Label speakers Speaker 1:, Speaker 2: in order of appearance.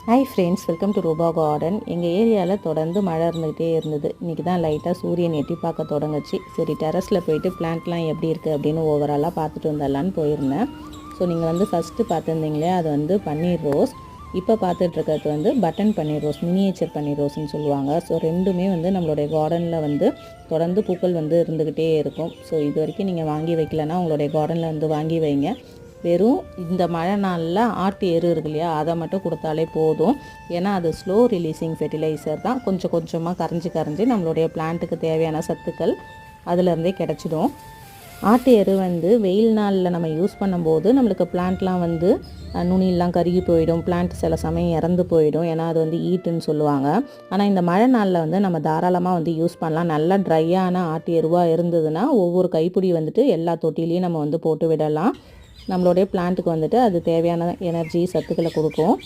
Speaker 1: Hi friends, welcome to ரூபா garden. எங்கள் ஏரியாவில் தொடர்ந்து மழை இருந்துகிட்டே இருந்தது. இன்றைக்கி தான் லைட்டாக சூரியன் எட்டி பார்க்க தொடங்குச்சு. சரி, டெரஸில் போயிட்டு பிளான்ட்லாம் எப்படி இருக்குது அப்படின்னு ஓவராலாக பார்த்துட்டு வந்துடலான்னு போயிருந்தேன். ஸோ நீங்கள் ஃபஸ்ட்டு பார்த்துருந்தீங்களே, அது பன்னீர் ரோஸ். இப்போ பார்த்துட்ருக்கிறது பட்டன் பன்னீர் ரோஸ், மினியேச்சர் பன்னீர் ரோஸ்ன்னு சொல்லுவாங்க. ஸோ ரெண்டுமே நம்மளுடைய கார்டனில் தொடர்ந்து பூக்கள் இருந்துக்கிட்டே இருக்கும். ஸோ இது வரைக்கும் நீங்கள் வாங்கி வைக்கலன்னா உங்களுடைய கார்டனில் வாங்கி வைங்க. வெறும் இந்த மழை நாளில் ஆட்டு எரு இருக்கு இல்லையா, அதை மட்டும் கொடுத்தாலே போதும். ஏன்னா அது ஸ்லோ ரிலீஸிங் ஃபெர்டிலைசர் தான். கொஞ்சம் கொஞ்சமாக கரைஞ்சி நம்மளுடைய பிளான்ட்டுக்கு தேவையான சத்துக்கள் அதிலேருந்தே கிடச்சிடும். ஆட்டு எரு வெயில் நாளில் நம்ம யூஸ் பண்ணும்போது நம்மளுக்கு பிளான்ட்லாம் நுனியெல்லாம் கருகி போயிடும், பிளான்ட் சில சமயம் இறந்து போயிடும். ஏன்னா அது ஈட்டுன்னு சொல்லுவாங்க. ஆனால் இந்த மழை நாளில் நம்ம தாராளமாக யூஸ் பண்ணலாம். நல்லா ட்ரையான ஆட்டு எருவாக இருந்ததுன்னா ஒவ்வொரு கைப்பிடி எல்லா தொட்டிலையும் நம்ம போட்டு விடலாம். நம்மளுடைய பிளான்ட்டுக்கு அது தேவையான எனர்ஜி சத்துக்களை கொடுக்கும்.